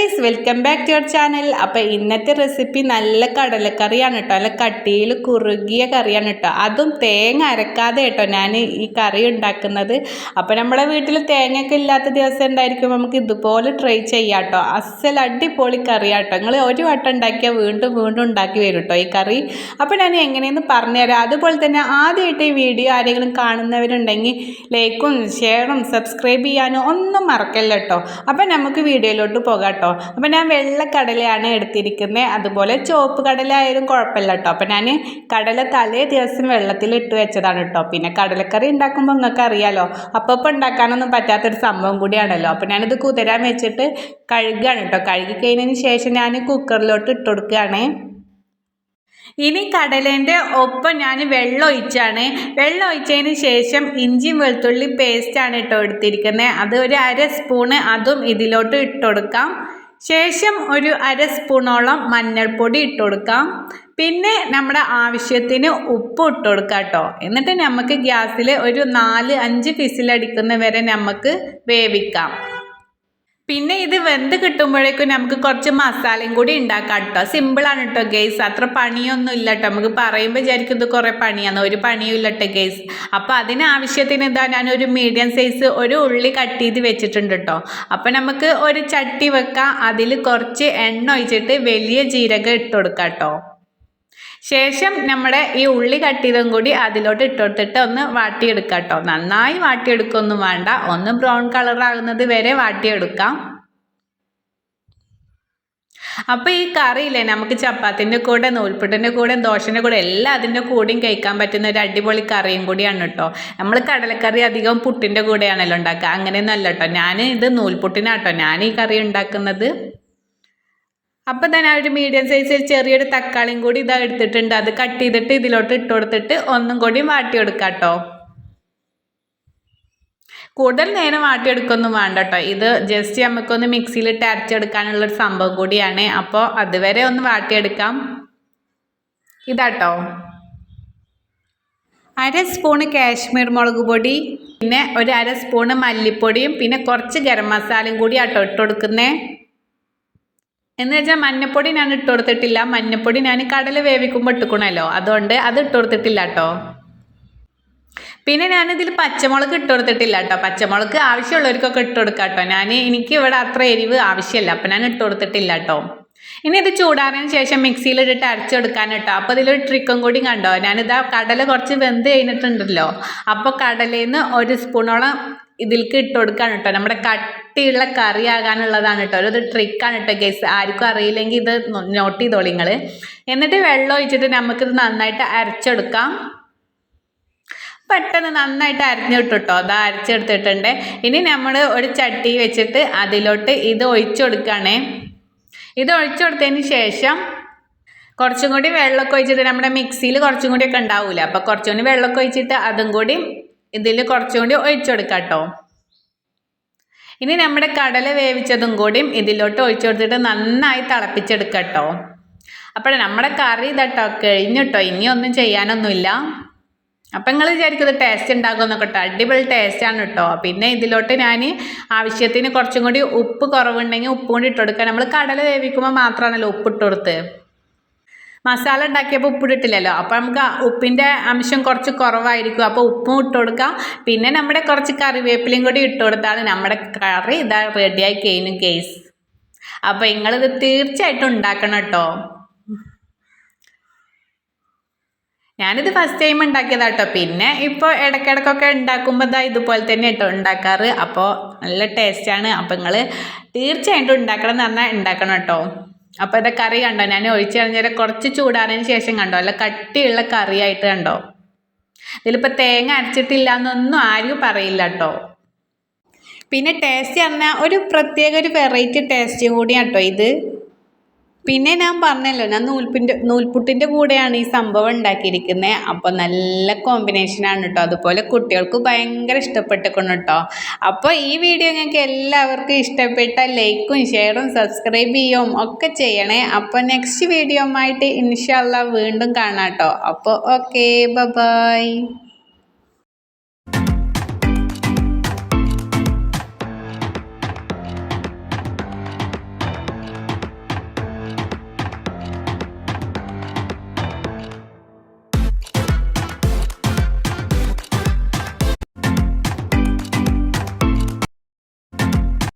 Guys, welcome back to your channel. അപ്പോൾ ഇന്നത്തെ recipe നല്ല കടലക്കറിയാണ് കേട്ടോ. നല്ല കട്ടിയിൽ കുറുകിയ കറിയാണ് കേട്ടോ. അതും തേങ്ങ അരക്കാതെ കേട്ടോ ഞാൻ ഈ കറി ഉണ്ടാക്കുന്നത്. അപ്പോൾ നമ്മുടെ വീട്ടിൽ തേങ്ങയൊക്കെ ഇല്ലാത്ത ദിവസം ഉണ്ടായിരിക്കും, നമുക്ക് ഇതുപോലെ ട്രൈ ചെയ്യാം കേട്ടോ. അസൽ അടിപൊളി കറിയാട്ടോ. നിങ്ങൾ ഒരു വട്ടം ഉണ്ടാക്കിയാൽ വീണ്ടും വീണ്ടും ഉണ്ടാക്കി വരും കേട്ടോ ഈ കറി. അപ്പോൾ ഞാൻ എങ്ങനെയെന്ന് പറഞ്ഞുതരാം. അതുപോലെ തന്നെ ആദ്യമായിട്ട് ഈ വീഡിയോ ആരെങ്കിലും കാണുന്നവരുണ്ടെങ്കിൽ ലൈക്കും ഷെയറും സബ്സ്ക്രൈബ് ചെയ്യാനും ഒന്നും മറക്കല്ല കേട്ടോ. അപ്പോൾ നമുക്ക് വീഡിയോയിലോട്ട് പോകാം കേട്ടോ. അപ്പോൾ ഞാൻ വെള്ളക്കടലയാണ് എടുത്തിരിക്കുന്നത്. അതുപോലെ ചുവപ്പ് കടല ആയാലും കുഴപ്പമില്ല കേട്ടോ. അപ്പോൾ ഞാൻ കടല തലേ ദിവസം വെള്ളത്തിൽ ഇട്ട് വെച്ചതാണ് കേട്ടോ. പിന്നെ കടലക്കറി ഉണ്ടാക്കുമ്പോൾ നിങ്ങൾക്ക് അറിയാലോ, അപ്പോൾ ഉണ്ടാക്കാനൊന്നും പറ്റാത്തൊരു സംഭവം കൂടിയാണല്ലോ. അപ്പോൾ ഞാനിത് കുതിരാൻ വെച്ചിട്ട് കഴുകുകയാണ് കേട്ടോ. കഴുകി കഴിഞ്ഞതിന് ശേഷം ഞാൻ കുക്കറിലോട്ട് ഇട്ട് കൊടുക്കുകയാണ്. ഇനി കടലേൻ്റെ ഒപ്പം ഞാൻ വെള്ളം ഒഴിച്ചാണ്. വെള്ളം ഒഴിച്ചതിന് ശേഷം ഇഞ്ചിയും വെളുത്തുള്ളി പേസ്റ്റാണ് കേട്ടോ എടുത്തിരിക്കുന്നത്. അത് ഒരു 1/2 സ്പൂണ് അതും ഇതിലോട്ട് ഇട്ട് കൊടുക്കാം. ശേഷം ഒരു 1/2 സ്പൂണോളം മഞ്ഞൾപ്പൊടി ഇട്ട് കൊടുക്കാം. പിന്നെ നമ്മുടെ ആവശ്യത്തിന് ഉപ്പ് ഇട്ട് കൊടുക്കാം കേട്ടോ. എന്നിട്ട് നമുക്ക് ഗ്യാസിൽ ഒരു 4-5 വിസിലടിക്കുന്ന വരെ നമുക്ക് വേവിക്കാം. പിന്നെ ഇത് വെന്ത് കിട്ടുമ്പോഴേക്കും നമുക്ക് കുറച്ച് മസാലയും കൂടി ഉണ്ടാക്കാം കേട്ടോ. സിമ്പിളാണ് കേട്ടോ ഗെയ്സ്, അത്ര പണിയൊന്നും ഇല്ല കേട്ടോ. നമുക്ക് പറയുമ്പോൾ വിചാരിക്കും ഇത് കുറേ പണിയാണ്, ഒരു പണിയും ഇല്ല കേട്ടോ ഗെയ്സ്. അപ്പോൾ അതിനാവശ്യത്തിന് ഇതാ ഞാനൊരു മീഡിയം സൈസ് ഒരു ഉള്ളി കട്ട് ചെയ്ത് വെച്ചിട്ടുണ്ട് കേട്ടോ. അപ്പോൾ നമുക്ക് ഒരു ചട്ടി വെക്കാം. അതിൽ കുറച്ച് എണ്ണ ഒഴിച്ചിട്ട് വലിയ ജീരകം ഇട്ട് കൊടുക്കാം കേട്ടോ. ശേഷം നമ്മുടെ ഈ ഉള്ളി കട്ട് ചെയ്തതും കൂടി അതിലോട്ട് ഇട്ടുകൊടുത്തിട്ട് ഒന്ന് വാട്ടിയെടുക്കാം കേട്ടോ. നന്നായി വാട്ടിയെടുക്കൊന്നും വേണ്ട, ഒന്ന് ബ്രൗൺ കളറാകുന്നത് വരെ വാട്ടിയെടുക്കാം. അപ്പോൾ ഈ കറിയില്ലേ, നമുക്ക് ചപ്പാത്തിൻ്റെ കൂടെ, നൂൽപുട്ടിൻ്റെ കൂടെ, ദോശൻ്റെ കൂടെ എല്ലാം അതിൻ്റെ കൂടെയും കഴിക്കാൻ പറ്റുന്ന ഒരു അടിപൊളി കറിയും കൂടിയാണ് കേട്ടോ. നമ്മൾ കടലക്കറി അധികം പുട്ടിൻ്റെ കൂടെയാണല്ലോ ഉണ്ടാക്കുക, അങ്ങനെയൊന്നും അല്ല കേട്ടോ. ഞാൻ ഇത് നൂൽപുട്ടിനാട്ടോ ഞാൻ ഈ കറി ഉണ്ടാക്കുന്നത്. അപ്പോൾ തന്നെ ഒരു മീഡിയം സൈസിൽ ചെറിയൊരു തക്കാളിയും കൂടി ഇതാ എടുത്തിട്ടുണ്ട്. അത് കട്ട് ചെയ്തിട്ട് ഇതിലോട്ട് ഇട്ട് കൊടുത്തിട്ട് ഒന്നും കൂടി വാട്ടിയെടുക്കാം കേട്ടോ. കൂടുതൽ നേരം വാട്ടിയെടുക്കൊന്നും വേണ്ട കേട്ടോ. ഇത് ജസ്റ്റ് നമുക്കൊന്ന് മിക്സിയിലിട്ട് അരച്ചെടുക്കാനുള്ളൊരു സംഭവം കൂടിയാണ്. അപ്പോൾ അതുവരെ ഒന്ന് വാട്ടിയെടുക്കാം. ഇതാട്ടോ 1/2 സ്പൂണ് കാശ്മീർ മുളക് പൊടി, പിന്നെ ഒരു 1/2 സ്പൂണ് മല്ലിപ്പൊടിയും പിന്നെ കുറച്ച് ഗരം മസാലയും കൂടി ആട്ടോ ഇട്ട് കൊടുക്കുന്നേ. എന്ന് വെച്ചാൽ മഞ്ഞപ്പൊടി ഞാൻ ഇട്ട് കൊടുത്തിട്ടില്ല. മഞ്ഞപ്പൊടി ഞാൻ കടല വേവിക്കുമ്പോൾ ഇട്ടുക്കണമല്ലോ, അതുകൊണ്ട് അത് ഇട്ട് കൊടുത്തിട്ടില്ല കേട്ടോ. പിന്നെ ഞാനിതിൽ പച്ചമുളക് ഇട്ട് കൊടുത്തിട്ടില്ല കേട്ടോ. പച്ചമുളക് ആവശ്യമുള്ളവർക്കൊക്കെ ഇട്ട് കൊടുക്കാം കേട്ടോ. എനിക്ക് ഇവിടെ അത്ര എരിവ് ആവശ്യമില്ല, അപ്പം ഞാൻ ഇട്ട് കൊടുത്തിട്ടില്ല കേട്ടോ. ഇനി ഇത് ചൂടാറിയതിന് ശേഷം മിക്സിയിലിട്ടിട്ട് അരച്ചെടുക്കാൻ കേട്ടോ. അപ്പോൾ ഇതിലൊരു ട്രിക്കും കൂടി കണ്ടോ. ഞാനിതാ കടല കുറച്ച് വെന്ത് കഴിഞ്ഞിട്ടുണ്ടല്ലോ, അപ്പോൾ കടലയിൽ നിന്ന് 1 സ്പൂണോളം ഇതിലേക്ക് ഇട്ട് കൊടുക്കുകയാണ് കേട്ടോ. നമ്മുടെ കട്ടിയുള്ള കറി ആകാനുള്ളതാണ് കേട്ടോ. ഒരു ട്രിക്കാണ് കേട്ടോ ഗൈസ്. ആർക്കും അറിയില്ലെങ്കിൽ ഇത് നോട്ട് ചെയ്തോളൂ നിങ്ങൾ. എന്നിട്ട് വെള്ളം ഒഴിച്ചിട്ട് നമുക്കിത് നന്നായിട്ട് അരച്ചെടുക്കാം. പെട്ടെന്ന് നന്നായിട്ട് അരഞ്ഞിട്ട് കേട്ടോ. അത് അരച്ചെടുത്തിട്ടുണ്ട്. ഇനി നമ്മൾ ഒരു ചട്ടി വെച്ചിട്ട് അതിലോട്ട് ഇത് ഒഴിച്ചു കൊടുക്കുകയാണേ. ഇത് ഒഴിച്ചു കൊടുത്തതിന് ശേഷം കുറച്ചും കൂടി വെള്ളമൊക്കെ ഒഴിച്ചിട്ട്, നമ്മുടെ മിക്സിയിൽ കുറച്ചും കൂടിയൊക്കെ ഉണ്ടാവില്ല, അപ്പോൾ കുറച്ചും കൂടി വെള്ളമൊക്കെ ഒഴിച്ചിട്ട് അതും കൂടി ഇതിൽ കുറച്ചും കൂടി ഒഴിച്ചു കൊടുക്കാം കേട്ടോ. ഇനി നമ്മുടെ കടല വേവിച്ചതും കൂടിയും ഇതിലോട്ട് ഒഴിച്ചു കൊടുത്തിട്ട് നന്നായി തിളപ്പിച്ചെടുക്കാം കേട്ടോ. അപ്പോൾ നമ്മുടെ കറി ഇതട്ടോ കഴിഞ്ഞു കേട്ടോ. ഇനിയൊന്നും ചെയ്യാനൊന്നുമില്ല. അപ്പം നിങ്ങൾ വിചാരിക്കുന്നത് ടേസ്റ്റ് ഉണ്ടാകുമെന്നൊക്കെ കേട്ടോ. അടിപൊളി ടേസ്റ്റാണ് കേട്ടോ. പിന്നെ ഇതിലോട്ട് ഞാൻ ആവശ്യത്തിന് കുറച്ചും കൂടി ഉപ്പ് കുറവുണ്ടെങ്കിൽ ഉപ്പും കൂടി ഇട്ട് കൊടുക്കുക. നമ്മൾ കടല വേവിക്കുമ്പോൾ മാത്രമാണല്ലോ ഉപ്പിട്ട് കൊടുത്ത്. മസാല ഉണ്ടാക്കിയപ്പോൾ ഉപ്പിട്ടിട്ടില്ലല്ലോ, അപ്പോൾ നമുക്ക് ഉപ്പിൻ്റെ അംശം കുറച്ച് കുറവായിരിക്കും. അപ്പോൾ ഉപ്പും ഇട്ട് കൊടുക്കാം. പിന്നെ നമ്മുടെ കുറച്ച് കറിവേപ്പിലയും കൂടി ഇട്ട് കൊടുത്താൽ നമ്മുടെ കറി ഇതാ റെഡിയായി കഴിഞ്ഞു ഗൈസ്. അപ്പോൾ നിങ്ങളിത് തീർച്ചയായിട്ടും ഉണ്ടാക്കണം കേട്ടോ. ഞാനിത് ഫസ്റ്റ് ടൈം ഉണ്ടാക്കിയതാട്ടോ. പിന്നെ ഇപ്പോൾ ഇടയ്ക്കിടയ്ക്കൊക്കെ ഉണ്ടാക്കുമ്പോൾ ഇതാ ഇതുപോലെ തന്നെ കേട്ടോ ഉണ്ടാക്കാറ്. അപ്പോൾ നല്ല ടേസ്റ്റാണ്. അപ്പോൾ നിങ്ങൾ തീർച്ചയായിട്ടും ഉണ്ടാക്കണം എന്ന് പറഞ്ഞാൽ ഉണ്ടാക്കണം കേട്ടോ. അപ്പോൾ ഇത് കറി കണ്ടോ, ഞാൻ ഒഴിച്ച് കളഞ്ഞാൽ കുറച്ച് ചൂടാറിയതിന് ശേഷം കണ്ടോ, നല്ല കട്ടിയുള്ള കറിയായിട്ട് കണ്ടോ. ഇതിലിപ്പോൾ തേങ്ങ അരച്ചിട്ടില്ല എന്നൊന്നും ആരും പറയില്ല കേട്ടോ. പിന്നെ ടേസ്റ്റ് പറഞ്ഞാൽ ഒരു പ്രത്യേക ഒരു വെറൈറ്റി ടേസ്റ്റും കൂടിയാണ് കേട്ടോ ഇത്. പിന്നെ ഞാൻ പറഞ്ഞല്ലോ, ഞാൻ നൂൽപുട്ടിൻ്റെ കൂടെയാണ് ഈ സംഭവം ഉണ്ടാക്കിയിരിക്കുന്നത്. അപ്പോൾ നല്ല കോമ്പിനേഷനാണ് കേട്ടോ. അതുപോലെ കുട്ടികൾക്ക് ഭയങ്കര ഇഷ്ടപ്പെട്ടിരിക്കണം കേട്ടോ. അപ്പോൾ ഈ വീഡിയോ നിങ്ങൾക്ക് എല്ലാവർക്കും ഇഷ്ടപ്പെട്ടാൽ ലൈക്കും ഷെയറും സബ്സ്ക്രൈബ് ചെയ്യും ഒക്കെ ചെയ്യണേ. അപ്പോൾ നെക്സ്റ്റ് വീഡിയോ ആയിട്ട് ഇൻഷാ അല്ലാഹ് വീണ്ടും കാണാം കേട്ടോ. അപ്പോൾ ഓക്കെ, ബൈ.